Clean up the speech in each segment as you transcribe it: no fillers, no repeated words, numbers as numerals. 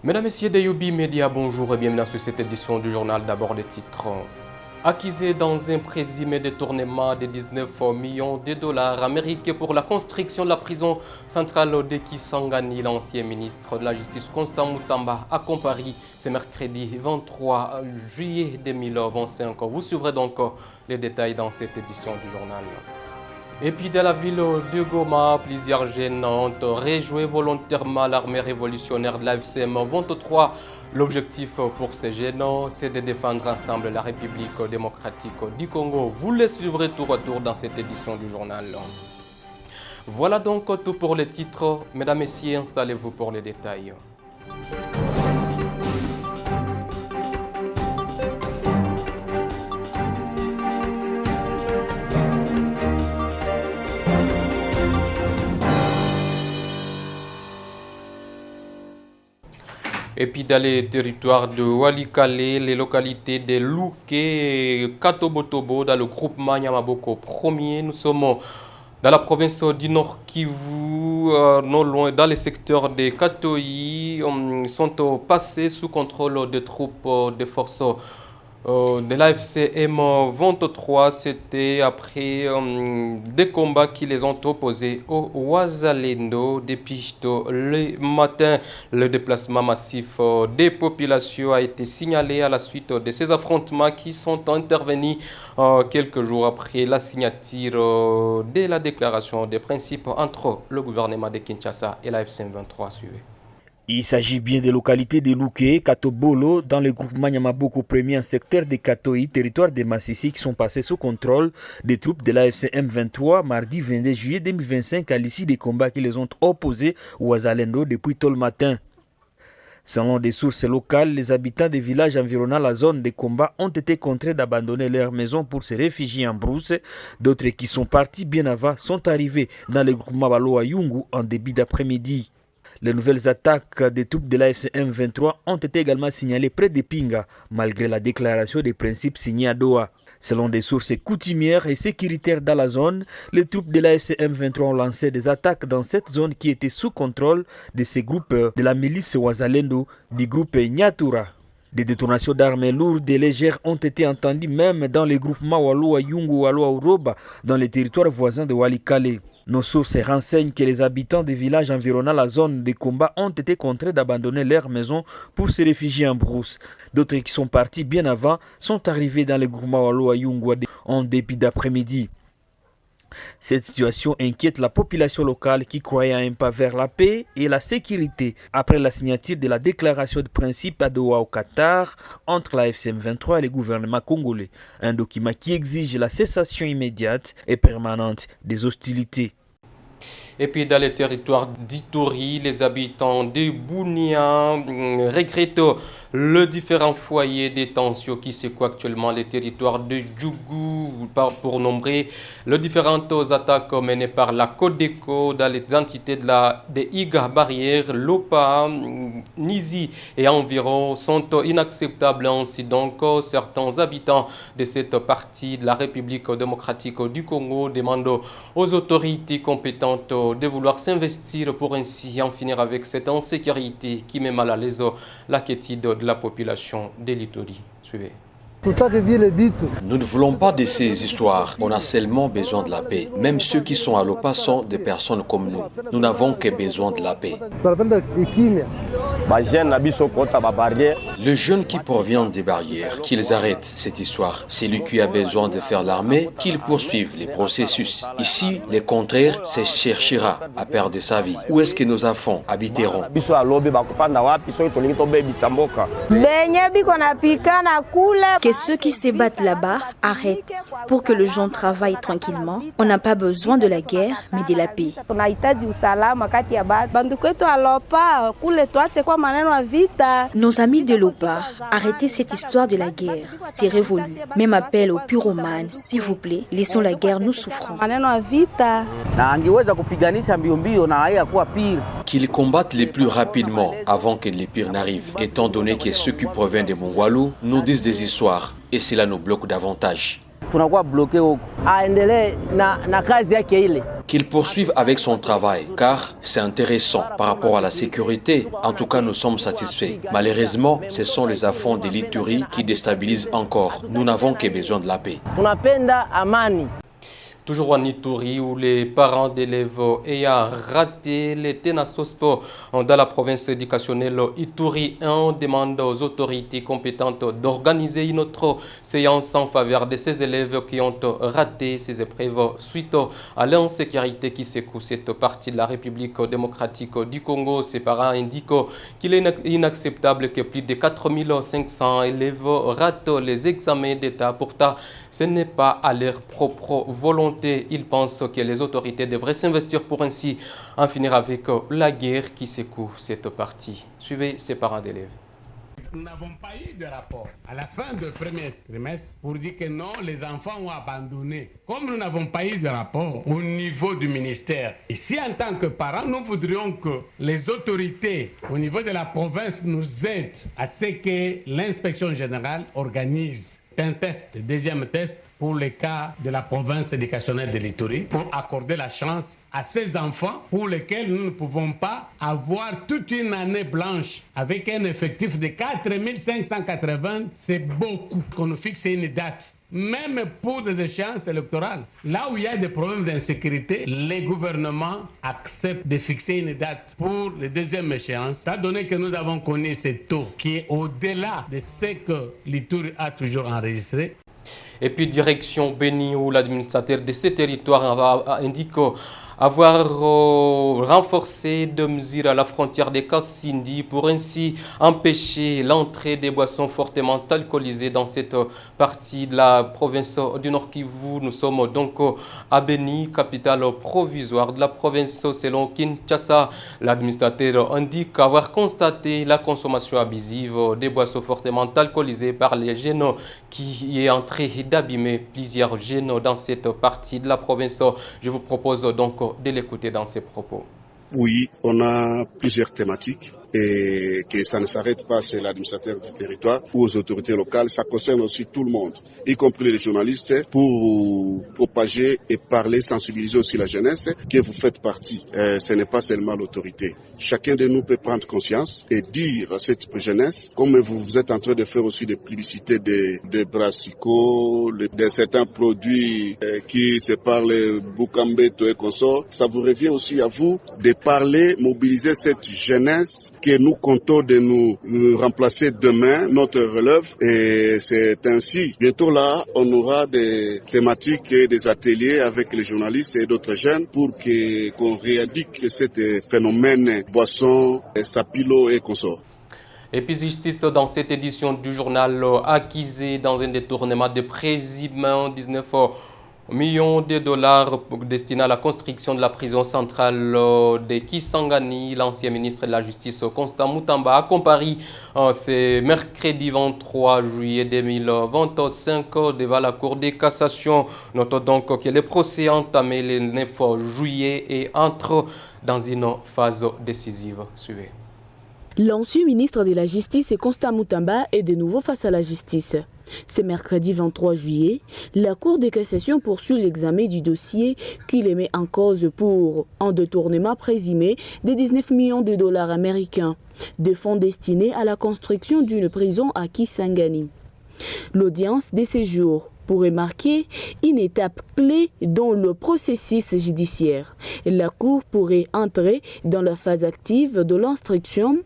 Mesdames, Messieurs de Yobi Media, bonjour et bienvenue sur cette édition du journal. D'abord les titres. Accusé dans un présumé détournement de 19 millions de dollars américains pour la construction de la prison centrale de Kisangani, l'ancien ministre de la Justice Constant Moutamba a comparé ce mercredi 23 juillet 2025. Vous suivrez donc les détails dans cette édition du journal. Et puis dans la ville de Goma, plusieurs jeunes ont rejoint volontairement l'armée révolutionnaire de l'AFCM 23. L'objectif pour ces jeunes, c'est de défendre ensemble la République démocratique du Congo. Vous les suivrez tour à tour dans cette édition du journal. Voilà donc tout pour les titres. Mesdames, Messieurs, installez-vous pour les détails. Et puis dans les territoires de Walikale, les localités de Louké et Katobotobo, dans le groupement Nyamaboko 1er, nous sommes dans la province du Nord Kivu, non loin, dans les secteurs de Katoyi, sont passés sous contrôle des troupes des forces de l'AFC M23. C'était après des combats qui les ont opposés au Wazalendo depuis le matin. Le déplacement massif des populations a été signalé à la suite de ces affrontements qui sont intervenus quelques jours après la signature de la déclaration des principes entre le gouvernement de Kinshasa et l'AFC M23. Il s'agit bien des localités de Louké, Katobolo, dans le groupement Nyamaboko 1er en secteur de Katoyi, territoire de Massissi, qui sont passés sous contrôle des troupes de l'AFC M23 mardi 22 juillet 2025 à l'issue des combats qui les ont opposés au Wazalendo depuis tôt le matin. Selon des sources locales, les habitants des villages environnant la zone des combats ont été contraints d'abandonner leurs maisons pour se réfugier en brousse. D'autres qui sont partis bien avant sont arrivés dans le groupement Baloa Yungu en début d'après-midi. Les nouvelles attaques des troupes de l'AFC M23 ont été également signalées près de Pinga, malgré la déclaration des principes signés à Doha. Selon des sources coutumières et sécuritaires dans la zone, les troupes de l'AFC M23 ont lancé des attaques dans cette zone qui était sous contrôle de ces groupes de la milice Wazalendo, du groupe Nyatura. Des détonations d'armes lourdes et légères ont été entendues même dans les groupements Walua Yungu, Walua Uroba, dans les territoires voisins de Walikale. Nos sources renseignent que les habitants des villages environnant la zone de combat ont été contraints d'abandonner leurs maisons pour se réfugier en brousse. D'autres qui sont partis bien avant sont arrivés dans les groupements Walua Yungu en début d'après-midi. Cette situation inquiète la population locale qui croyait à un pas vers la paix et la sécurité après la signature de la déclaration de principe à Doha au Qatar entre la FCM23 et le gouvernement congolais. Un document qui exige la cessation immédiate et permanente des hostilités. Et puis dans les territoires d'Ituri, les habitants de Bounia regrettent le différent foyer des tensions qui secouent actuellement les territoires de Djougou pour nombrer les différentes attaques menées par la Codeco dans les entités de Iga Barrière, Lopa, Nizi et environ sont inacceptables. Ainsi donc, certains habitants de cette partie de la République démocratique du Congo demandent aux autorités compétentes de vouloir s'investir pour ainsi en finir avec cette insécurité qui met mal à l'aise la quiétude de la population de l'Ituri. Suivez. Nous ne voulons pas de ces histoires. On a seulement besoin de la paix. Même ceux qui sont à l'OPA sont des personnes comme nous. Nous n'avons que besoin de la paix. Les jeunes qui proviennent des barrières, qu'ils arrêtent cette histoire. Celui qui a besoin de faire l'armée, qu'ils poursuivent les processus. Ici, le contraire, se cherchera à perdre sa vie. Où est-ce que nos enfants habiteront? Que ceux qui se battent là-bas arrêtent pour que les gens travaillent tranquillement. On n'a pas besoin de la guerre, mais de la paix. Nos amis de l'OPA, arrêtez cette histoire de la guerre. C'est révolu. Même appel aux pyromanes, s'il vous plaît, laissons la guerre, nous souffrons. Qu'ils combattent les plus rapidement avant que les pires n'arrivent. Étant donné que ceux qui proviennent de Mongwalu nous disent des histoires et cela nous bloque davantage. qu'il poursuive avec son travail, car c'est intéressant par rapport à la sécurité. En tout cas, nous sommes satisfaits. Malheureusement, ce sont les enfants de l'Ituri qui déstabilisent encore. Nous n'avons que besoin de la paix. Toujours en Ituri, où les parents d'élèves ayant raté les Tenasospo dans la province éducationnelle Ituri 1 demandent aux autorités compétentes d'organiser une autre séance en faveur de ces élèves qui ont raté ces épreuves suite à l'insécurité qui secoue cette partie de la République démocratique du Congo. Ces parents indiquent qu'il est inacceptable que plus de 4500 élèves ratent les examens d'État. Pourtant, ce n'est pas à leur propre volonté. Ils pensent que les autorités devraient s'investir pour ainsi en finir avec la guerre qui secoue cette partie. Suivez ces parents d'élèves. Nous n'avons pas eu de rapport à la fin du premier trimestre pour dire que non, les enfants ont abandonné. Comme nous n'avons pas eu de rapport au niveau du ministère, ici en tant que parents, nous voudrions que les autorités au niveau de la province nous aident à ce que l'inspection générale organise un test, deuxième test, pour les cas de la province éducationnelle de l'Ituri, pour accorder la chance à ces enfants pour lesquels nous ne pouvons pas avoir toute une année blanche avec un effectif de 4580. C'est beaucoup qu'on nous fixe une date. Même pour des échéances électorales, là où il y a des problèmes d'insécurité, les gouvernements acceptent de fixer une date pour les deuxièmes échéances. Ça donné que nous avons connu ce taux qui est au-delà de ce que l'Ituri a toujours enregistré. Et puis direction Béni, où l'administrateur de ces territoires indique avoir renforcé de mesures à la frontière de Kassindi pour ainsi empêcher l'entrée des boissons fortement alcoolisées dans cette partie de la province du Nord Kivu. Nous sommes donc à Béni, capitale provisoire de la province selon Kinshasa. L'administrateur indique avoir constaté la consommation abusive des boissons fortement alcoolisées par les jeunes qui est en train d'abîmer plusieurs jeunes dans cette partie de la province. Je vous propose donc de l'écouter dans ses propos. Oui, on a plusieurs thématiques et que ça ne s'arrête pas chez l'administrateur du territoire ou aux autorités locales, ça concerne aussi tout le monde, y compris les journalistes, pour propager et parler, sensibiliser aussi la jeunesse que vous faites partie. Ce n'est pas seulement l'autorité. Chacun de nous peut prendre conscience et dire à cette jeunesse, comme vous êtes en train de faire aussi des publicités de brassicot, de certains produits qui se parlent Bukambeto et consorts, ça vous revient aussi à vous de parler, mobiliser cette jeunesse que nous comptons de nous remplacer demain, notre relève, et c'est ainsi. Bientôt là, on aura des thématiques et des ateliers avec les journalistes et d'autres jeunes pour qu'on éradique ce phénomène boisson, sapilo et consorts. Et puis justice dans cette édition du journal accusé dans un détournement de précisément 19 millions de dollars destinés à la construction de la prison centrale de Kisangani. L'ancien ministre de la Justice, Constant Mutamba, a comparé ce mercredi 23 juillet 2025 devant la Cour de cassation. Notons donc que le procès entamé le 9 juillet et entre dans une phase décisive. Suivez. L'ancien ministre de la Justice, Constant Mutamba, est de nouveau face à la justice. Ce mercredi 23 juillet, la Cour de cassation poursuit l'examen du dossier qui les met en cause pour un détournement présumé de 19 millions de dollars américains, de fonds destinés à la construction d'une prison à Kisangani. L'audience de ce jour pourrait marquer une étape clé dans le processus judiciaire. La Cour pourrait entrer dans la phase active de l'instruction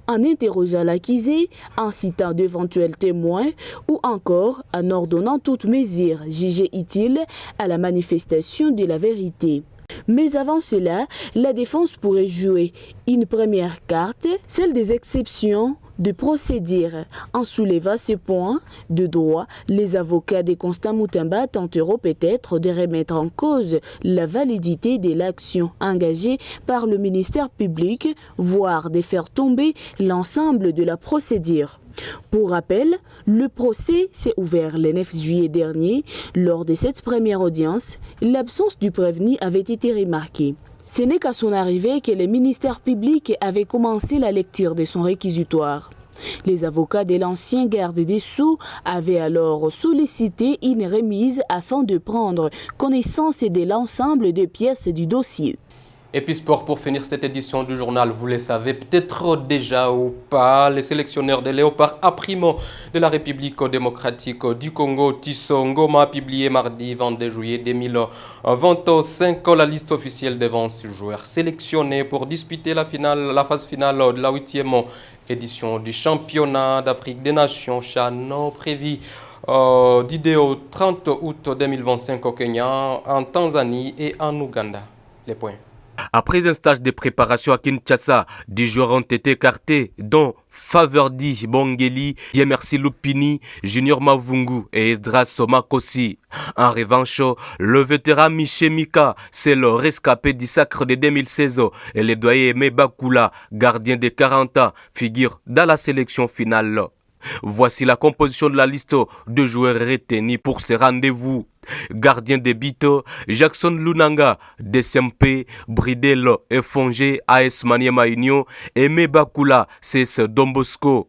en interrogeant l'accusé, en citant d'éventuels témoins ou encore en ordonnant toute mesure jugée utile à la manifestation de la vérité. Mais avant cela, la défense pourrait jouer une première carte, celle des exceptions de procédure. En soulevant ce point de droit, les avocats de Constant Mutamba tenteront peut-être de remettre en cause la validité de l'action engagée par le ministère public, voire de faire tomber l'ensemble de la procédure. Pour rappel, le procès s'est ouvert le 9 juillet dernier. Lors de cette première audience, l'absence du prévenu avait été remarquée. Ce n'est qu'à son arrivée que le ministère public avait commencé la lecture de son réquisitoire. Les avocats de l'ancien garde des Sceaux avaient alors sollicité une remise afin de prendre connaissance de l'ensemble des pièces du dossier. Et puis sport pour finir cette édition du journal, vous le savez peut-être déjà ou pas, les sélectionneurs des Léopards A Primo de la République démocratique du Congo, Tissot Ngoma, a publié mardi 22 juillet 2025 la liste officielle des 26 joueurs sélectionnés pour disputer la phase finale de la 8e édition du championnat d'Afrique des Nations CHAN prévu d'idée au 30 août 2025 au Kenya, en Tanzanie et en Ouganda. Les points. Après un stage de préparation à Kinshasa, 10 joueurs ont été écartés, dont Faverdi Bongeli, Diemersi Lupini, Junior Mavungu et Esdras Somakosi. En revanche, le vétéran Miché Mika, c'est le rescapé du sacre de 2016 et le doyen Aimé Bakula, gardien de 40 ans, figure dans la sélection finale. Voici la composition de la liste de joueurs retenus pour ce rendez-vous. Gardien de Bito, Jackson Lunanga, DSMP, Bridel Efongé, AS Maniema Union, Aimé Bakula, CS Dombosco.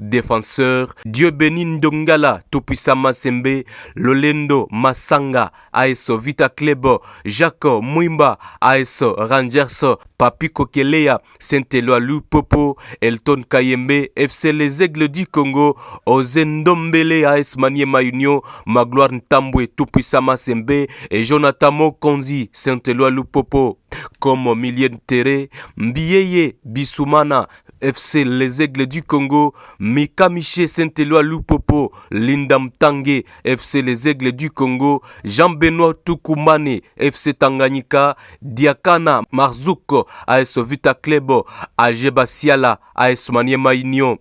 Défenseur, Dieu béni Ndongala, Tupisa Masembe, Lolendo Masanga, AS Vita Club, Jacques Mwimba, AS Rangers, Papi Kokelea, Saint-Éloi Lupopo, Elton Kayembe, FC Les Aigles du Congo, Ozendombele, AS Maniema Union, Magloire Ntambwe, Tupisa Masembe et Jonathan Mokonzi, Saint-Éloi Lupopo. Comme milieu de terrain, Mbieye Bissoumana, FC Les Aigles du Congo, Mika Miché Saint-Éloi Lupopo, Linda Mtange, FC Les Aigles du Congo, Jean-Benoît Tukumane, FC Tanganyika, Diakana Marzuko, AS Vita Club, Ajeba Siala, AS Maniema Union.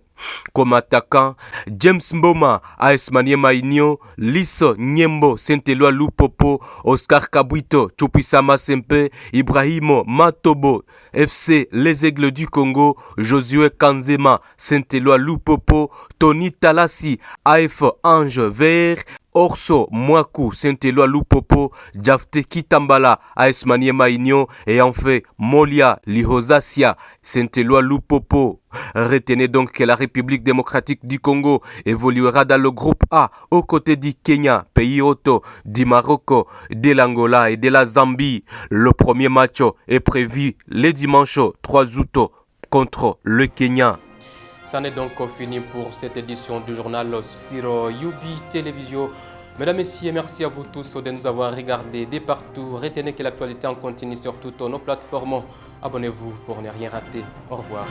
Comme attaquant, James Mboma, AS Maniema Union, Liso Nyembo, Saint-Éloi Lupopo, Oscar Kabuito, Tupisa Sempe, Ibrahimo Matobo, FC Les Aigles du Congo, Josué Kanzema, Saint-Éloi Lupopo, Tony Talassi, AF Ange Vert, Orso Mwaku, Saint-Éloi Lupopo, Jafte Kitambala, AS Maniema Union et enfin Molia Lihozasia, Saint-Éloi Lupopo. Retenez donc que la République démocratique du Congo évoluera dans le groupe A aux côtés du Kenya, pays hôte, du Maroc, de l'Angola et de la Zambie. Le premier match est prévu le dimanche 3 août contre le Kenya. Ça n'est donc fini pour cette édition du journal sur Yubi Télévision. Mesdames, Messieurs, merci à vous tous de nous avoir regardés de partout. Retenez que l'actualité en continue sur toutes nos plateformes. Abonnez-vous pour ne rien rater. Au revoir.